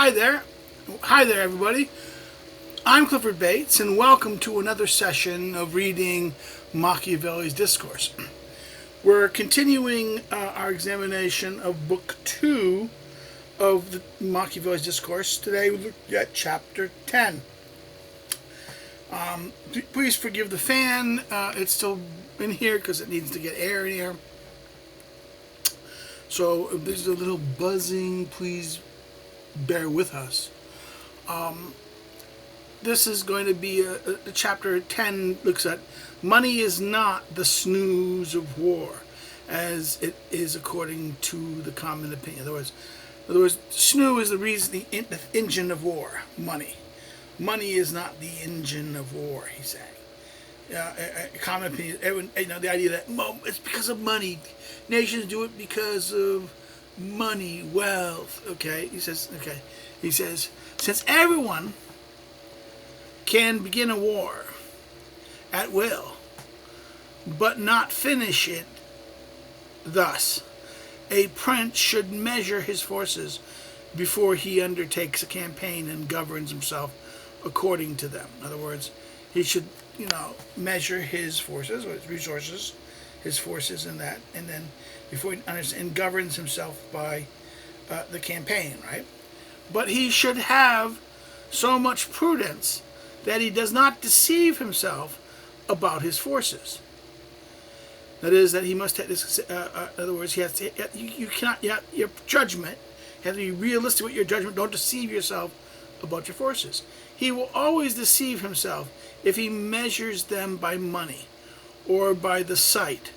Hi there, everybody. I'm Clifford Bates, and welcome to another session of reading Machiavelli's Discourse. We're continuing our examination of Book 2 of Machiavelli's Discourse. Today we look at Chapter 10. Please forgive the fan. It's still in here because it needs to get air in here. So if there's a little buzzing, please bear with us. This is going to be a chapter 10 looks at money is not the snooze of war, as it is according to the common opinion. In other words, snoo is the reason, the engine of war. Money is not the engine of war. He's saying. A common opinion. Everyone, the idea that it's because of money. Nations do it because of money, wealth. He says, since everyone can begin a war at will, but not finish it thus, a prince should measure his forces before he undertakes a campaign and governs himself according to them. In other words, he should, measure his forces or his resources, his forces in that, and then before he understands and governs himself by the campaign, right? But he should have so much prudence that he does not deceive himself about his forces. That is, that he must have this. In other words, he has to. You cannot. Your judgment. You have to be realistic with your judgment. Don't deceive yourself about your forces. He will always deceive himself if he measures them by money, or by the sight,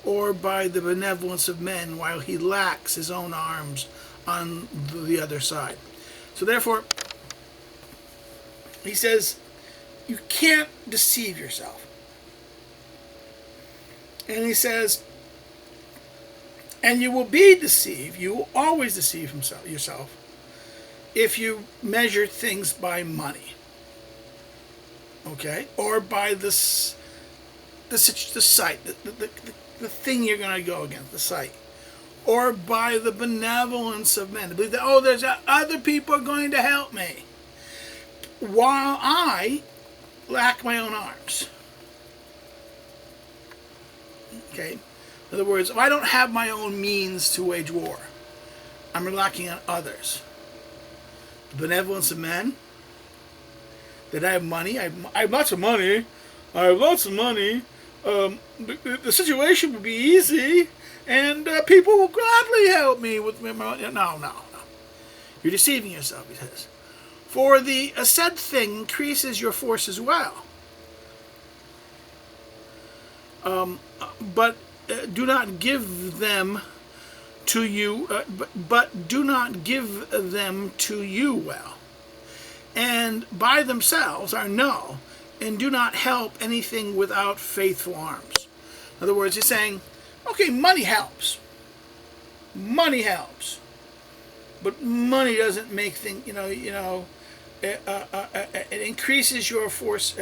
or by the benevolence of men, while he lacks his own arms on the other side. So therefore, he says, you can't deceive yourself. And he says, and you will be deceived, you will always deceive yourself, if you measure things by money. Or by the sight, the thing you're going to go against, the sight. Or by the benevolence of men. To believe that, there's other people are going to help me, while I lack my own arms. In other words, if I don't have my own means to wage war, I'm relying on others. The benevolence of men. That I have money. I have lots of money. The situation would be easy, and people will gladly help me with my money. No. You're deceiving yourself, he says. For the said thing increases your force as well. But do not give them to you. But do not give them to you well. And by themselves are null, and do not help anything without faithful arms. In other words, he's saying, money helps. Money helps. But money doesn't make things, it increases your force.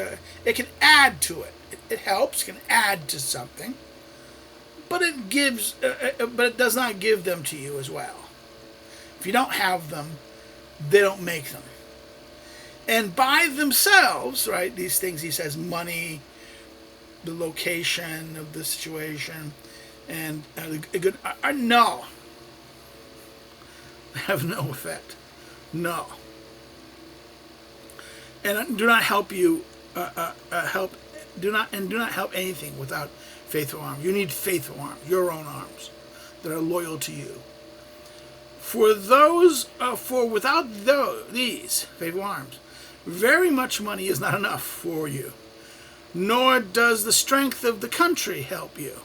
It can add to it. It helps, can add to something. But it gives, but it does not give them to you as well. If you don't have them, they don't make them. And by themselves, right, these things, he says, money, the location of the situation, and are null. Have no effect. No. And do not help you, do not help anything without faithful arms. You need faithful arms, your own arms, that are loyal to you. For without these faithful arms, very much money is not enough for you, nor does the strength of the country help you.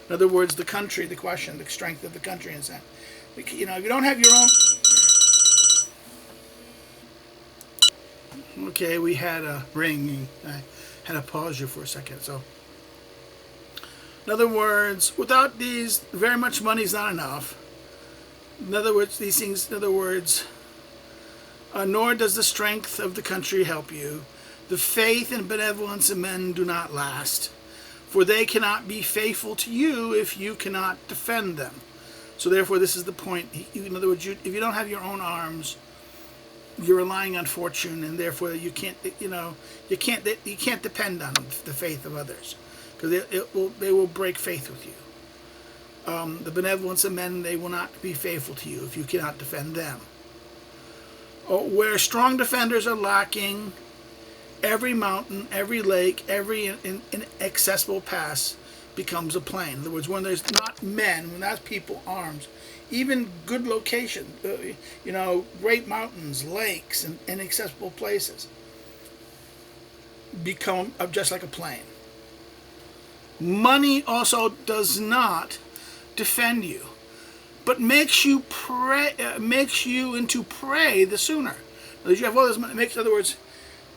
In other words, the country, the question, the strength of the country, in that, if you don't have your own. We had a ring. I had to pause you for a second. So, in other words, without these, very much money is not enough. In other words, these things. In other words. Nor does the strength of the country help you. The faith and benevolence of men do not last, for they cannot be faithful to you if you cannot defend them. So therefore, this is the point. In other words, if you don't have your own arms, you're relying on fortune, and therefore you can't depend on the faith of others, because they will break faith with you. The benevolence of men, they will not be faithful to you if you cannot defend them. Where strong defenders are lacking, every mountain, every lake, every inaccessible pass becomes a plain. In other words, when there's not men, when that's people, arms, even good location, great mountains, lakes, and inaccessible places become just like a plain. Money also does not defend you, but makes you into prey the sooner. In other words, you have all this money. In other words,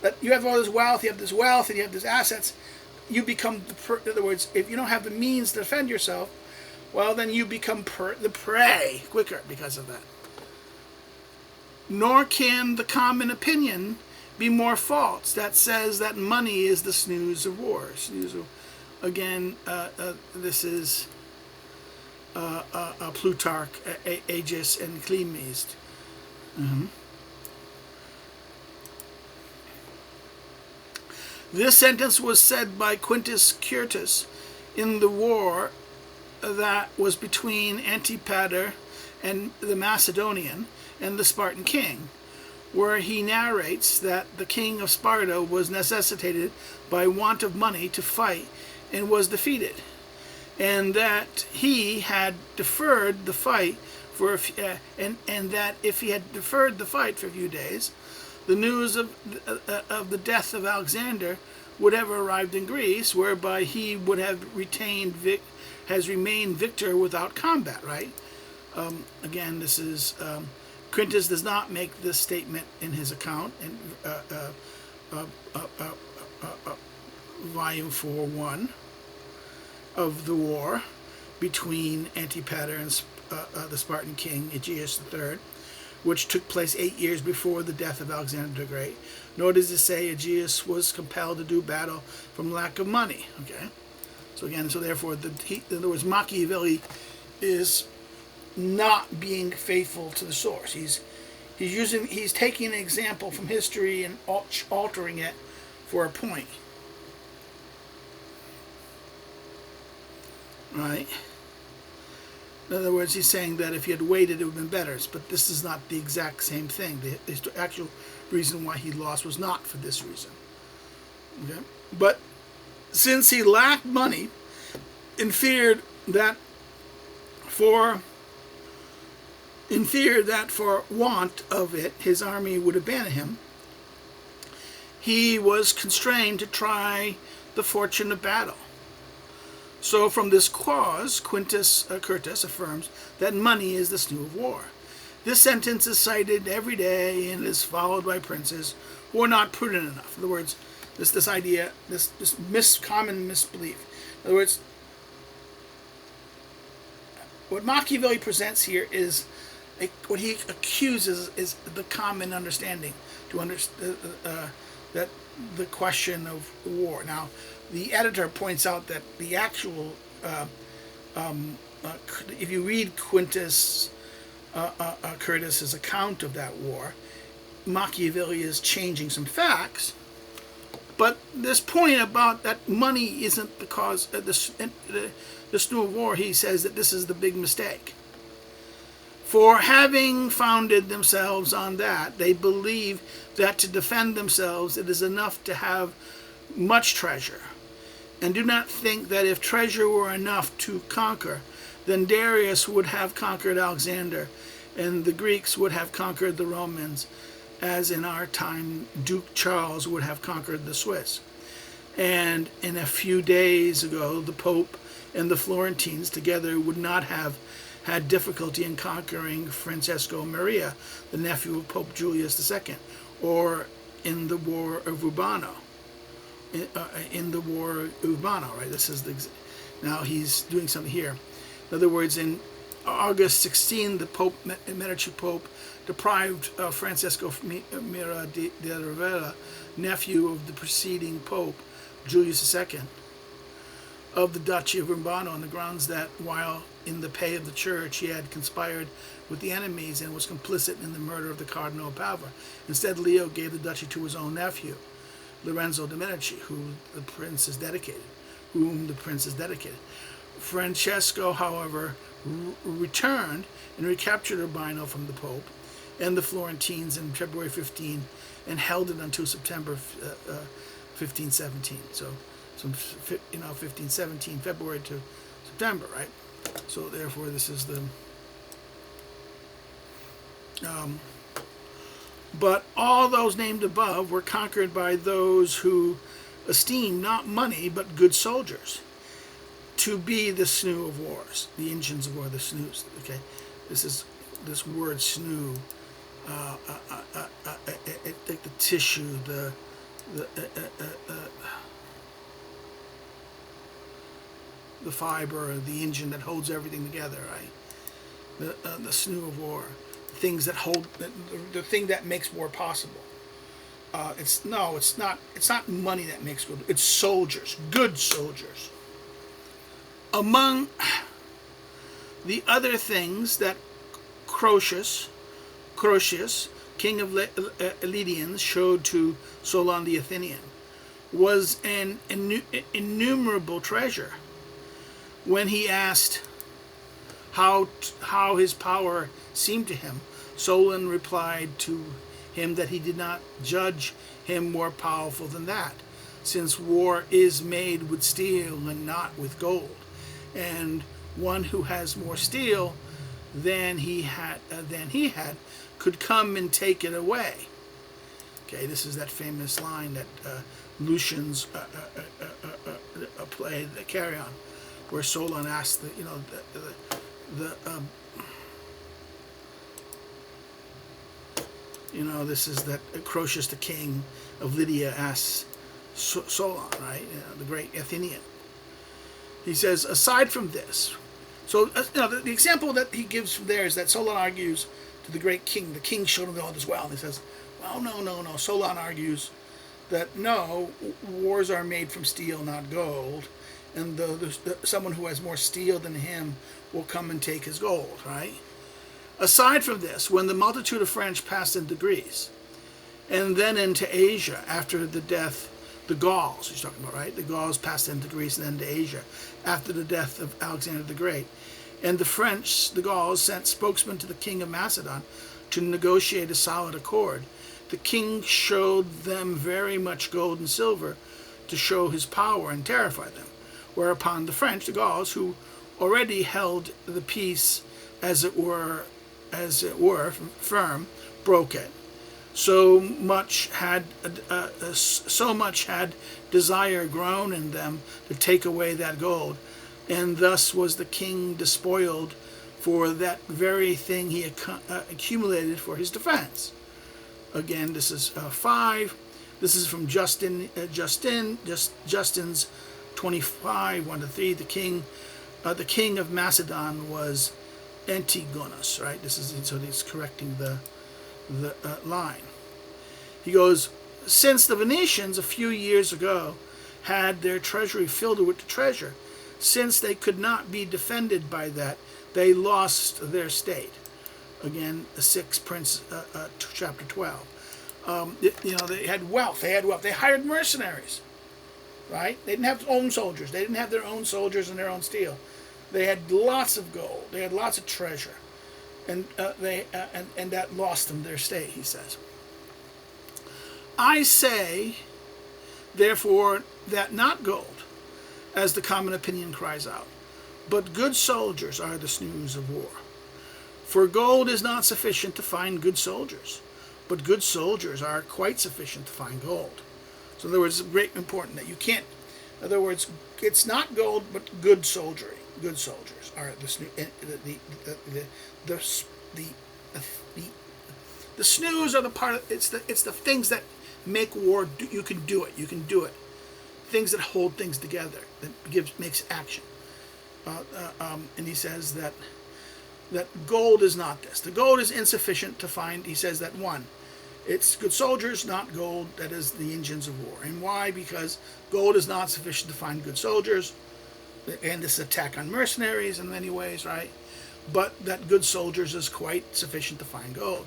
that you have all this wealth, you have this wealth, and you have these assets. You become in other words, if you don't have the means to defend yourself, well, then you become the prey quicker because of that. Nor can the common opinion be more false that says that money is the snooze of war. Again, this is Plutarch, Aegis, and Clemist. This sentence was said by Quintus Curtius in the war that was between Antipater and the Macedonian and the Spartan king, where he narrates that the king of Sparta was necessitated by want of money to fight and was defeated, and that he had deferred the fight and that if he had deferred the fight for a few days, the news of the death of Alexander would have arrived in Greece, whereby he would have remained victor without combat. Right? Again, this is Quintus does not make this statement in his account in volume 4:1 of the war between Antipater and the Spartan king Aegeus III, which took place 8 years before the death of Alexander the Great. Nor does it say Aegeus was compelled to do battle from lack of money. Okay, so therefore, in other words, Machiavelli is not being faithful to the source. He's taking an example from history and altering it for a point. Right? In other words, he's saying that if he had waited, it would have been better. But this is not the exact same thing. The actual reason why he lost was not for this reason. Okay? But since he lacked money and feared that for want of it his army would abandon him, he was constrained to try the fortune of battle. So from this cause, Quintus Curtius affirms that money is the snoo of war. This sentence is cited every day and is followed by princes who are not prudent enough. In other words, this idea, this common misbelief. In other words, what Machiavelli presents here is what he accuses is the common understanding to understand that the question of war. Now, the editor points out that the actual, if you read Quintus Curtius's account of that war, Machiavelli is changing some facts, but this point about that money isn't the cause of the snoo of war, he says that this is the big mistake. For having founded themselves on that, they believe that to defend themselves it is enough to have much treasure, and do not think that if treasure were enough to conquer, then Darius would have conquered Alexander, and the Greeks would have conquered the Romans, as in our time Duke Charles would have conquered the Swiss. And in a few days ago, the Pope and the Florentines together would not have had difficulty in conquering Francesco Maria, the nephew of Pope Julius II, or in the War of Urbano. Right? This is now he's doing something here. In other words, in August 16, the Pope, Medici Pope, deprived Francesco Mira de Ravera, nephew of the preceding Pope Julius II, of the Duchy of Urbano on the grounds that while in the pay of the church he had conspired with the enemies and was complicit in the murder of the Cardinal of Padua. Instead, Leo gave the duchy to his own nephew, Lorenzo de' Medici, whom the prince is dedicated. Francesco, however, returned and recaptured Urbino from the Pope and the Florentines in February 15 and held it until September 1517. So 1517, February to September, right? So therefore, this is the. But all those named above were conquered by those who esteemed not money but good soldiers to be the snoo of wars, the engines of war, the snoos. Okay, this word snoo, like the tissue, the fiber, the engine that holds everything together, right? The snoo of war, things that hold, the thing that makes war possible. It's not money that makes war. It's soldiers, good soldiers. Among the other things that Croesus, king of Lydians, showed to Solon the Athenian was an innumerable treasure. When he asked how his power seemed to him, Solon replied to him that he did not judge him more powerful than that, since war is made with steel and not with gold, and one who has more steel than he had could come and take it away. Okay, this is that famous line that Lucian's play, the Carry On, where Solon asked this is that Croesus, the king of Lydia, asks Solon, right? The great Athenian. He says, aside from this, so the example that he gives from there is that Solon argues to the great king. The king showed him all this well, and he says, well, no. Solon argues that no, wars are made from steel, not gold, and someone who has more steel than him will come and take his gold, right? Aside from this, when the multitude of French passed into Greece, and then into Asia after the death, the Gauls, he's talking about, right? The Gauls passed into Greece and then to Asia after the death of Alexander the Great. And the Gauls, sent spokesmen to the king of Macedon to negotiate a solid accord. The king showed them very much gold and silver to show his power and terrify them. Whereupon the French, the Gauls, who already held the peace as it were firm, broke it. So much had desire grown in them to take away that gold, and thus was the king despoiled for that very thing he accumulated for his defense. Again, this is 5. This is from Justin's 25, 1-3. The king of Macedon was Antigonus, right? So he's correcting the line. He goes, since the Venetians a few years ago had their treasury filled with the treasure, since they could not be defended by that, they lost their state. Again, 6 Prince, chapter 12. They had wealth. They hired mercenaries, right? They didn't have own soldiers. They didn't have their own soldiers and their own steel. They had lots of gold. They had lots of treasure, and that lost them their state. He says, "I say, therefore, that not gold, as the common opinion cries out, but good soldiers are the snooze of war. For gold is not sufficient to find good soldiers, but good soldiers are quite sufficient to find gold." So in other words, it's very important that you can't. In other words, it's not gold, but good soldiery. Good soldiers are the snooze are the part of, it's the things that make war. You can do it. Things that hold things together, that makes action. And he says that gold is not this. The gold is insufficient to find. He says that 1, it's good soldiers, not gold, that is the engines of war. And why? Because gold is not sufficient to find good soldiers. and this is attack on mercenaries in many ways, right? But that good soldiers is quite sufficient to find gold.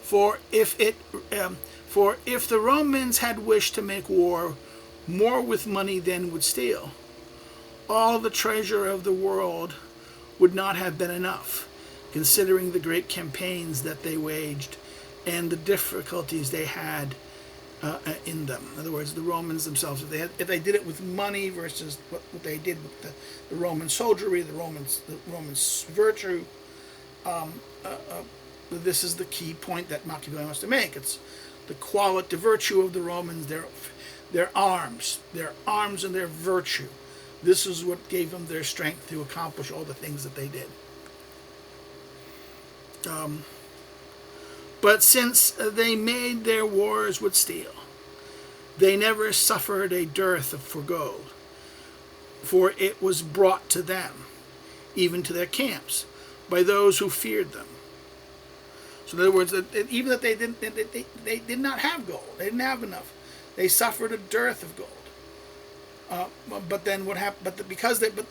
For if the Romans had wished to make war more with money than would steal, all the treasure of the world would not have been enough, considering the great campaigns that they waged and the difficulties they had in them. In other words, the Romans themselves, if they did it with money versus what they did with the Roman soldiery, the Romans' virtue, this is the key point that Machiavelli wants to make. It's the quality, the virtue of the Romans, their arms and their virtue. This is what gave them their strength to accomplish all the things that they did. But since they made their wars with steel, they never suffered a dearth for gold, for it was brought to them, even to their camps, by those who feared them. So in other words, even that they did not have gold, they didn't have enough. They suffered a dearth of gold. But then what happened? But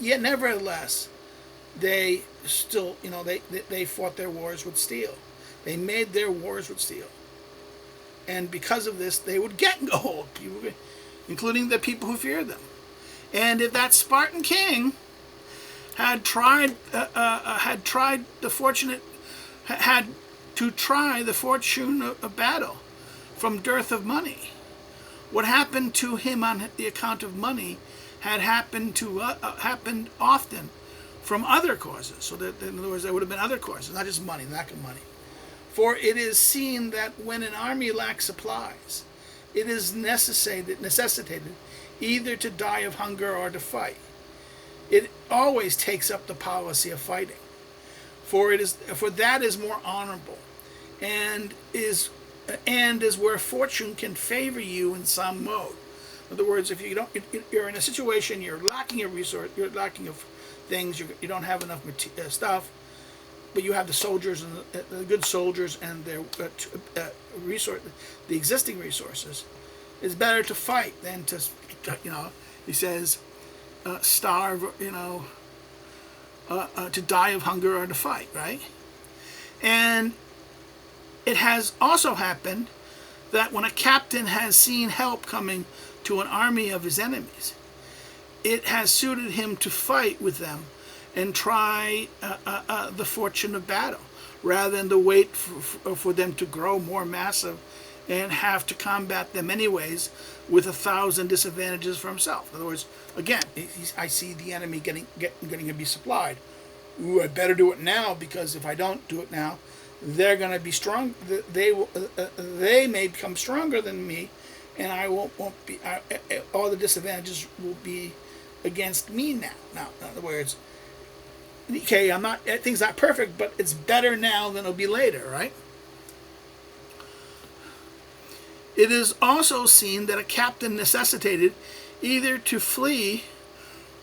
yet nevertheless, they still, they fought their wars with steel. They made their wars with steel. And because of this, they would get gold, including the people who feared them. And if that Spartan king had to try the fortune of battle from dearth of money, what happened to him on the account of money had happened often from other causes. So that, in other words, there would have been other causes, not just money, lack of money. For it is seen that when an army lacks supplies, it is necessitated either to die of hunger or to fight. It always takes up the policy of fighting, for that is more honorable, and is where fortune can favor you in some mode. In other words, if you're in a situation, you're lacking of resource, you're lacking of things, you don't have enough stuff, but you have the soldiers and the good soldiers and their the existing resources. It's better to fight than to, he says, starve, to die of hunger or to fight, right? And it has also happened that when a captain has seen help coming to an army of his enemies, it has suited him to fight with them and try the fortune of battle, rather than to wait for them to grow more massive and have to combat them anyways with 1,000 disadvantages for himself. In other words, again, I see the enemy getting to be supplied. Ooh, I better do it now, because if I don't do it now, they're going to be strong. They may become stronger than me, and I won't be. All the disadvantages will be against me now. Now, in other words, okay, things not perfect, but it's better now than it'll be later, right? It is also seen that a captain necessitated either to flee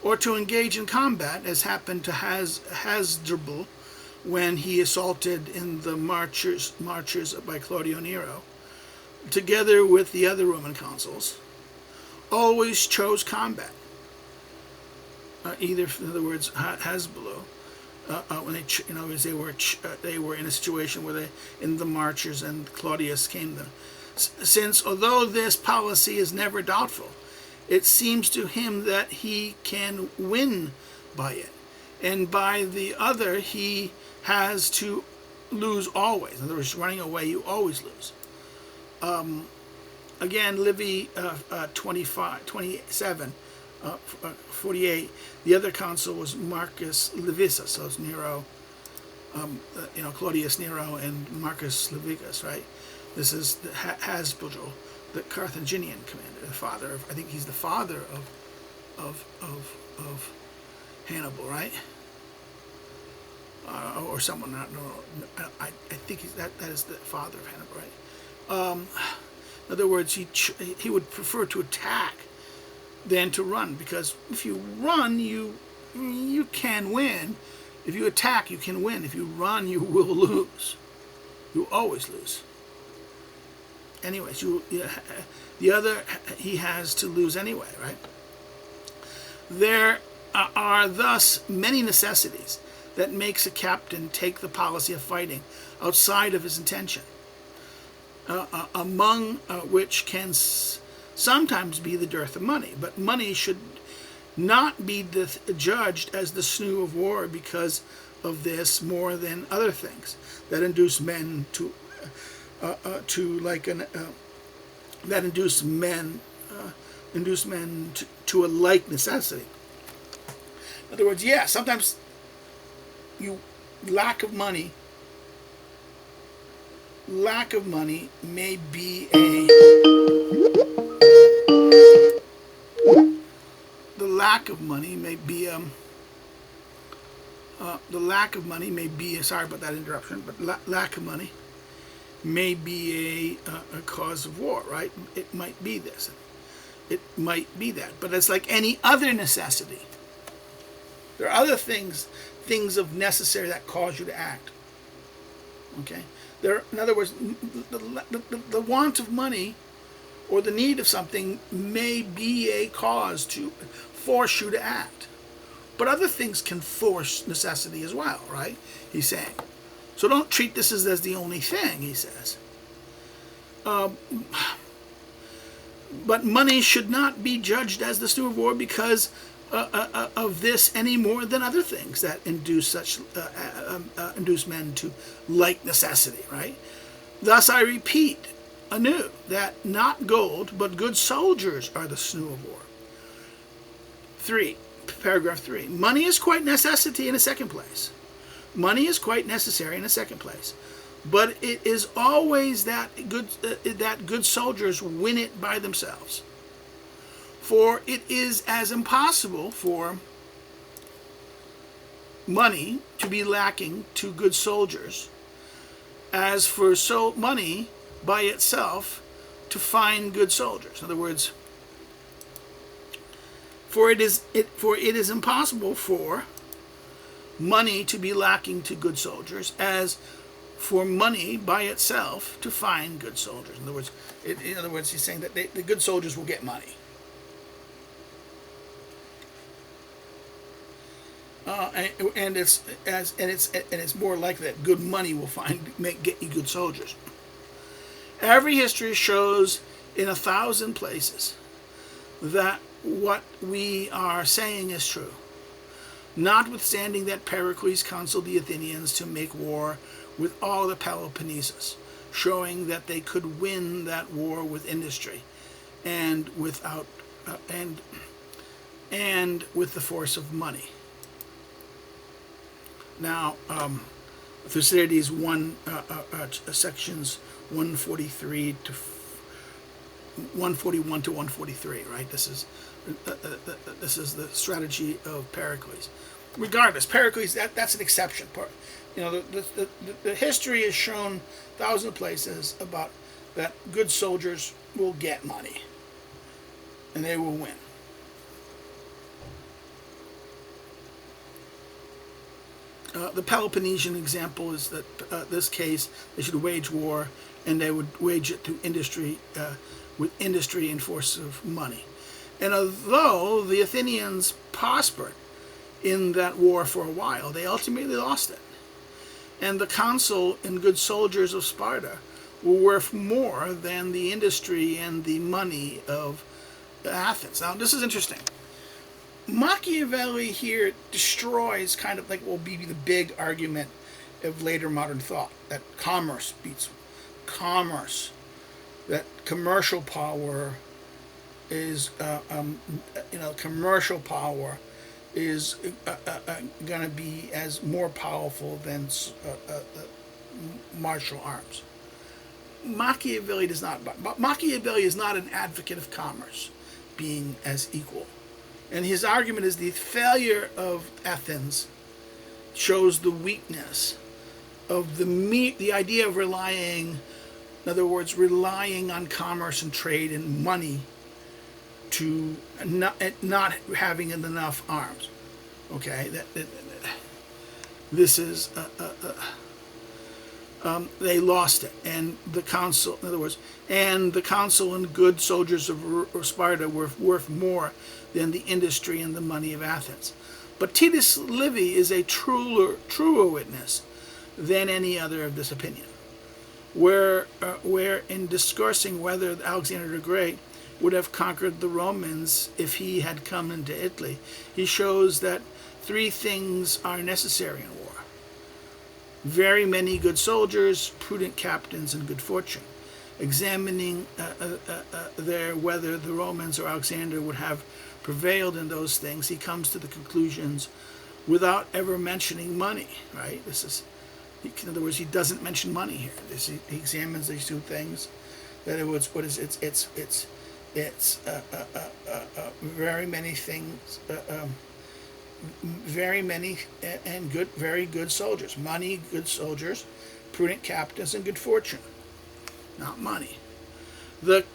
or to engage in combat, as happened to Hasdrubal when he assaulted in the marches by Claudio Nero, together with the other Roman consuls, always chose combat. Either, in other words, Hasdrubal, when they were in a situation where in the marches and Claudius came them. Since although this policy is never doubtful, it seems to him that he can win by it, and by the other he has to lose always. In other words, running away, you always lose. Again, Livy 27, 48. The other consul was Marcus Livius, so it's Nero, Claudius Nero and Marcus Livius, right? This is Hasdrubal, the Carthaginian commander, the father of, I think he's the father of Hannibal, right? Or someone, I think that is the father of Hannibal, right? In other words, he would prefer to attack than to run, because if you run, you can win. If you attack, you can win. If you run, you will lose. You always lose. Anyways, the other he has to lose anyway, right? are thus many necessities that makes a captain take the policy of fighting outside of his intention, among which can sometimes be the dearth of money. But money should not be judged as the sinew of war because of this more than other things that induce men to a like necessity. In other words, yeah, sometimes lack of money may be sorry about that interruption, but lack of money may be a cause of war, right? It might be this. It might be that. But it's like any other necessity. There are other things of necessary that cause you to act. Okay? In other words, the want of money or the need of something may be a cause to force you to act. But other things can force necessity as well, right? He's saying. So don't treat this as the only thing, he says. But money should not be judged as the sinew of war because of this any more than other things that induce men to like necessity, right? Thus I repeat anew that not gold but good soldiers are the sinew of war. Paragraph 3. Money is quite necessity in a second place. Money is quite necessary in a second place. But it is always that good soldiers win it by themselves. For it is as impossible for money to be lacking to good soldiers as for money by itself to find good soldiers. In other words, for it is impossible for money to be lacking to good soldiers as for money by itself to find good soldiers. In other words, he's saying that the good soldiers will get money. And it's more likely that good money will get you good soldiers. Every history shows in 1,000 places that what we are saying is true. Notwithstanding that Pericles counseled the Athenians to make war with all the Peloponnesus, showing that they could win that war with industry and with the force of money. Now, Thucydides sections 143 to 141 to 143, right? This is the strategy of Pericles. Regardless, Pericles, that's an exception. The history has shown 1,000 places about that good soldiers will get money and they will win. The Peloponnesian example is that this case they should wage war, and they would wage it through industry, with industry and force of money. And although the Athenians prospered in that war for a while, they ultimately lost it. And the consul and good soldiers of Sparta were worth more than the industry and the money of Athens. Now, this is interesting. Machiavelli here destroys kind of like will be the big argument of later modern thought, that commerce beats commerce, that commercial power is commercial power is going to be as more powerful than martial arms. Machiavelli is not an advocate of commerce being as equal. And his argument is the failure of Athens shows the weakness of the idea of relying on commerce and trade and money to not having enough arms. Okay, this is they lost it, and the consul, in other words, and the consul and good soldiers of Sparta were worth more than the industry and the money of Athens. But Titus Livy is a truer witness than any other of this opinion, where in discoursing whether Alexander the Great would have conquered the Romans if he had come into Italy, he shows that three things are necessary in war: very many good soldiers, prudent captains, and good fortune. Examining there whether the Romans or Alexander would have prevailed in those things, he comes to the conclusions without ever mentioning money. Right? This is, in other words, he doesn't mention money here. He examines these two things. That it was what is it's very many things, very many and good, very good soldiers. Money, good soldiers, prudent captains, and good fortune. Not money. The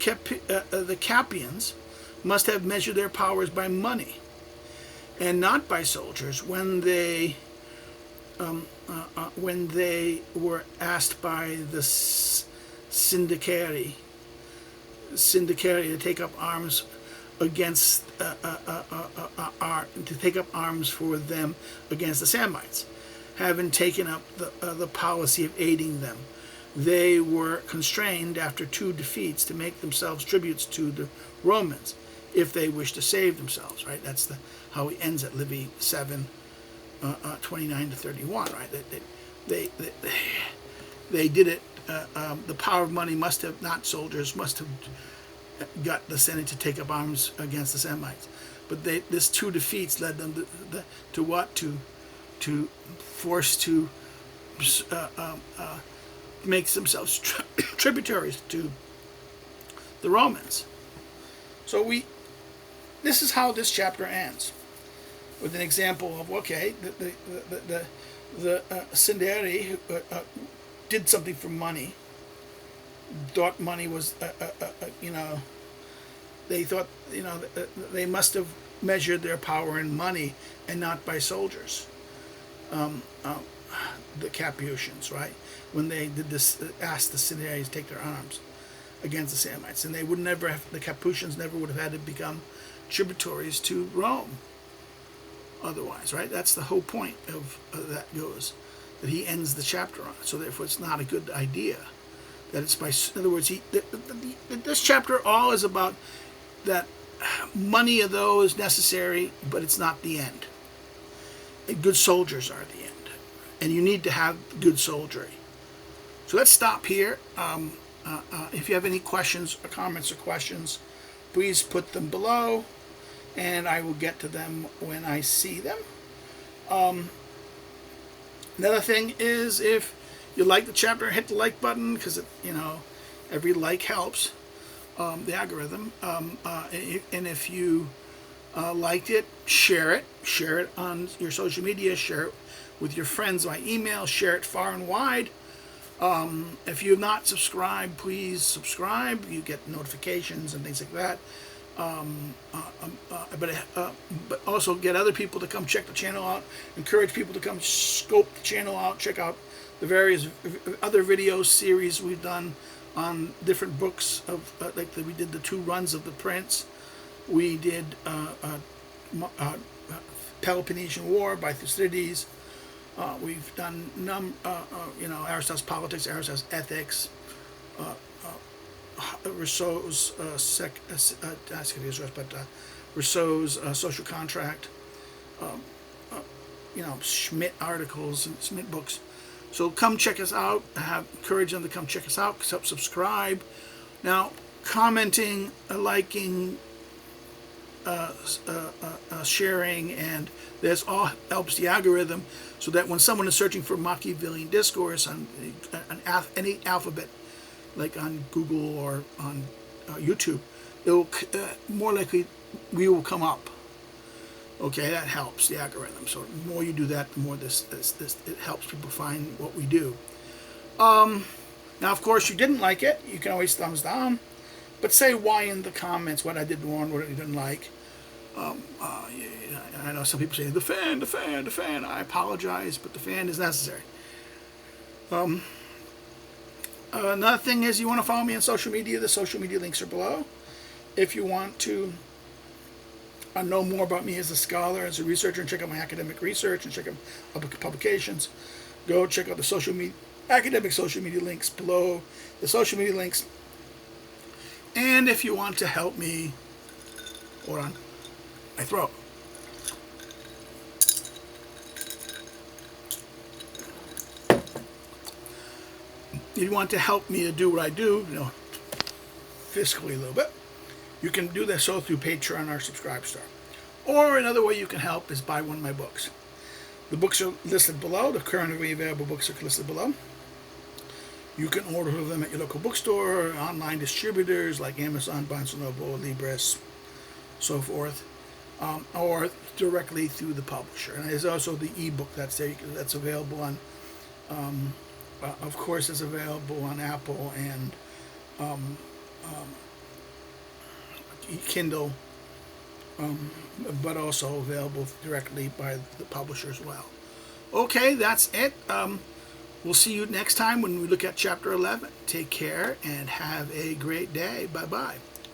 Capians must have measured their powers by money, and not by soldiers. When they were asked by the Syndicari to take up arms against to take up arms for them against the Samnites, having taken up the policy of aiding them, they were constrained after two defeats to make themselves tributes to the Romans if they wished to save themselves. Right? That's how he ends at Livy 7, 29 to 31. Right? They did it. The power of money must have, not soldiers, must have got the Senate to take up arms against the Samnites. But this two defeats led them to what? To force to make themselves tributaries to the Romans. So this is how this chapter ends, with an example of, okay, the Syndicari did something for money, thought money was, they thought, they must have measured their power in money and not by soldiers. The Capuchins, right? When they did this, asked the Syndicari to take their arms against the Samnites, and they would never have, the Capuchins never would have had to become tributaries to Rome otherwise, right? That's the whole point of that goes, that he ends the chapter on. So therefore it's not a good idea that it's by, in other words, this chapter all is about that money of those necessary, but it's not the end. And good soldiers are the end. And you need to have good soldiery. So let's stop here. If you have any questions or comments or questions, please put them below, and I will get to them when I see them. Another thing is, if you like the chapter, hit the like button, because every like helps the algorithm. And if you liked it, share it on your social media, share it with your friends by email, share it far and wide. If you have not subscribed, please subscribe. You get notifications and things like that. But also get other people to come check the channel out. Encourage people to come scope the channel out. Check out the various other video series we've done on different books of we did the 2 runs of the Prince. We did Peloponnesian War by Thucydides. We've done Aristotle's Politics, Aristotle's Ethics, Rousseau's Rousseau's Social Contract, Schmidt articles and Schmidt books. So come check us out. Encourage them to come check us out. Subscribe. Now, commenting, liking, sharing, and this all helps the algorithm, so that when someone is searching for Machiavellian discourse on any alphabet, like on Google or on YouTube, it'll more likely we will come up. Okay, that helps the algorithm. So the more you do that, the more this it helps people find what we do. Now, of course, you didn't like it, you can always thumbs down, but say why in the comments, what I did wrong, what you didn't like. I know some people say the fan. I apologize, but the fan is necessary. Another thing is, you want to follow me on social media. The social media links are below. If you want to know more about me as a scholar, as a researcher, and check out my academic research and check out publications, go check out the academic social media links below, the social media links. And if you want to help me, hold on, my throat. If you want to help me to do what I do, fiscally a little bit, you can do that so through Patreon or Subscribe Star. Or another way you can help is buy one of my books. The books are listed below. The currently available books are listed below. You can order them at your local bookstore, online distributors like Amazon, Barnes & Noble, Libris, so forth, or directly through the publisher. And there's also the ebook that's there. That's available on, of course, it's available on Apple and Kindle, but also available directly by the publisher as well. Okay, that's it. We'll see you next time when we look at Chapter 11. Take care and have a great day. Bye-bye.